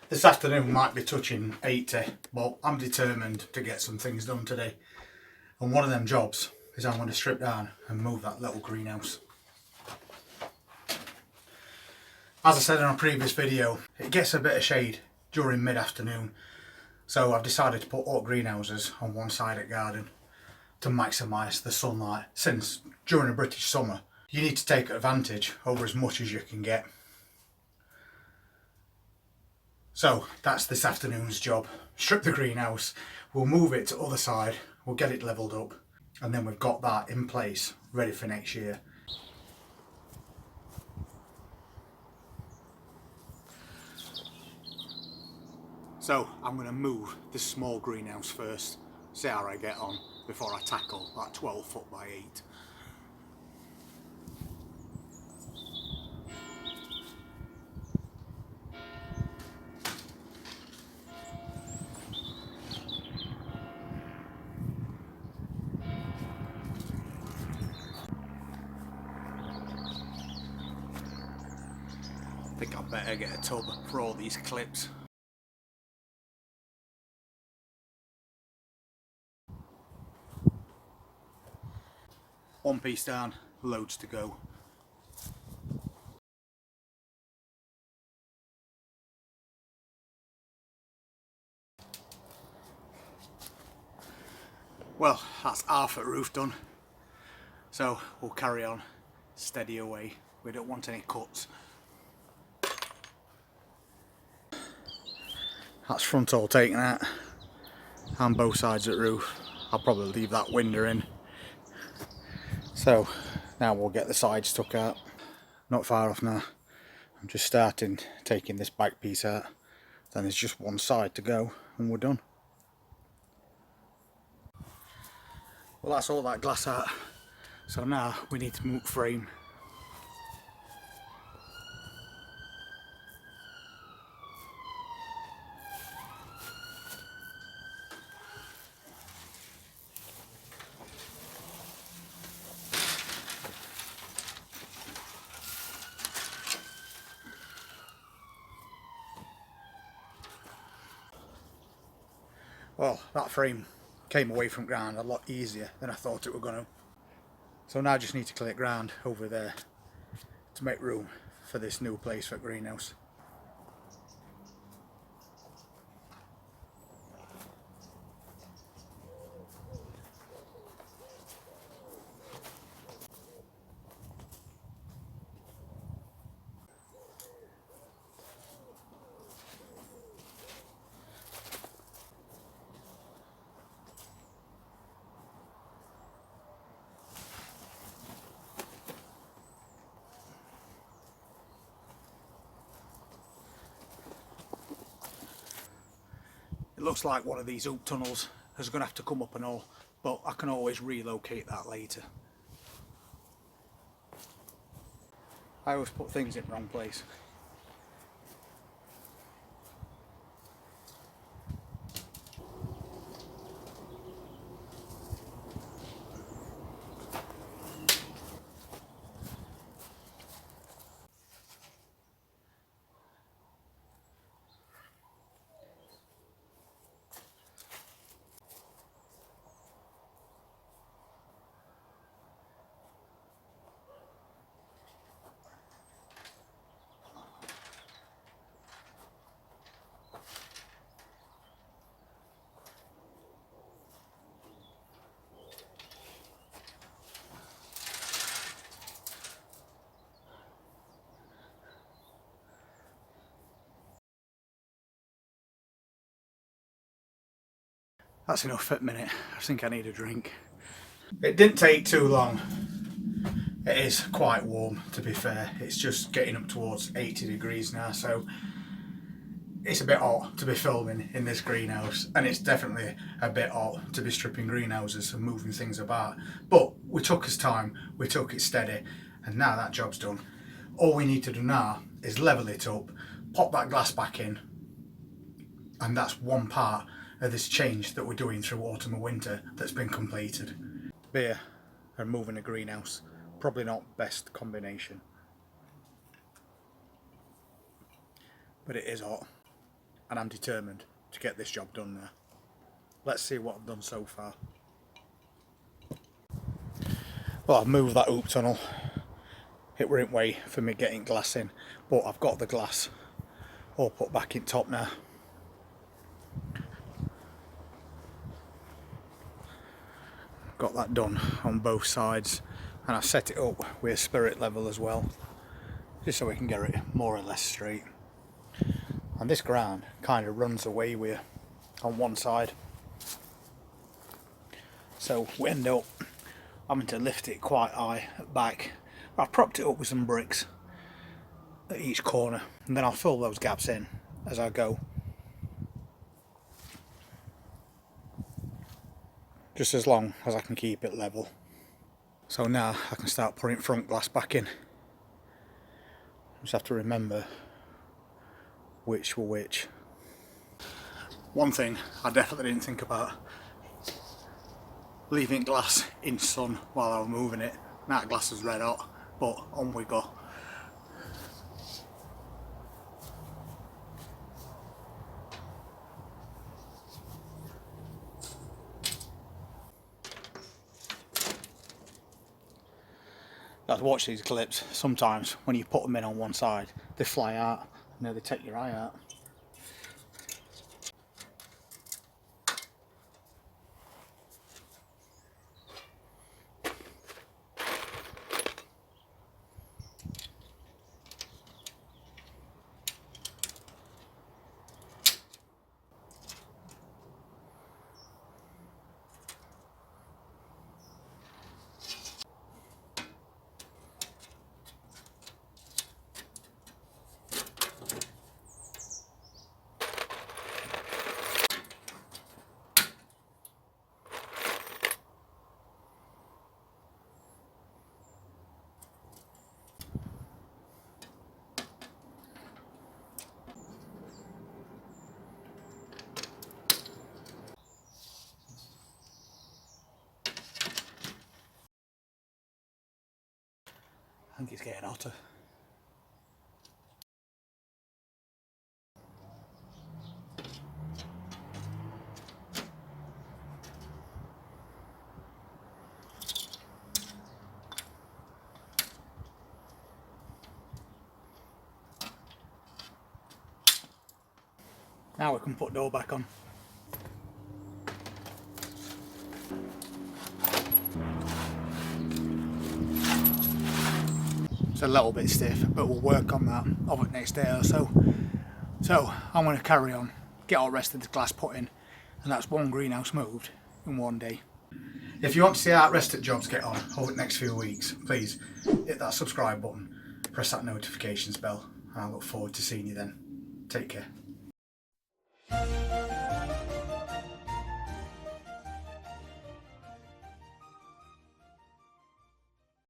This afternoon might be touching 80, but I'm determined to get some things done today. And one of them jobs is I'm going to strip down and move that little greenhouse. As I said in a previous video, it gets a bit of shade during mid-afternoon, so I've decided to put all greenhouses on one side of the garden to maximise the sunlight, since during a British summer you need to take advantage over as much as you can get. So that's this afternoon's job. Strip the greenhouse, we'll move it to the other side, we'll get it levelled up, and then we've got that in place ready for next year. So I'm going to move this small greenhouse first, see how I get on before I tackle that 12 foot by 8. I think I'd better get a tub for all these clips. One piece down, loads to go. Well, that's half the roof done. So we'll carry on, steady away. We don't want any cuts. That's front all taken out, and both sides of the roof. I'll probably leave that window in. So now we'll get the sides stuck out. Not far off now. I'm just starting taking this back piece out. Then there's just one side to go and we're done. Well, that's all that glass out. So now we need to move frame. Well, that frame came away from ground a lot easier than I thought it were going to. So now I just need to clear ground over there to make room for this new place for greenhouse. It looks like one of these hoop tunnels is going to have to come up and all, but I can always relocate that later. I always put things in the wrong place. That's enough at the minute. I think I need a drink. It didn't take too long. It is quite warm, to be fair. It's just getting up towards 80 degrees now, so it's a bit hot to be filming in this greenhouse, and it's definitely a bit hot to be stripping greenhouses and moving things about. But we took us time, we took it steady, and now that job's done. All we need to do now is level it up, pop that glass back in, and that's one part of this change that we're doing through autumn and winter that's been completed. Beer and moving a greenhouse, probably not best combination, but it is hot. and I'm determined to get this job done now. Let's see what I've done so far. Well, I've moved that hoop tunnel. It weren't way for me getting glass in, but I've got the glass all put back in top now. Got that done on both sides, and I set it up with a spirit level as well, just so we can get it more or less straight. And this ground kind of runs away with on one side, so we end up having to lift it quite high at back. I propped it up with some bricks at each corner, and then I'll fill those gaps in as I go, just as long as I can keep it level. So now I can start putting front glass back in. Just have to remember which were which. One thing I definitely didn't think about: leaving glass in sun while I was moving it. That glass was red hot, but on we go. I've watched these clips. Sometimes when you put them in on one side, they fly out. You know, they take your eye out. I think it's getting hotter. Now we can put door back on. It's a little bit stiff, but we'll work on that over the next day or so. So I'm going to carry on, get all the rest of the glass put in, and that's one greenhouse moved in one day. If you want to see how the rest of the jobs get on over the next few weeks, please hit that subscribe button, press that notifications bell, and I look forward to seeing you then. Take care.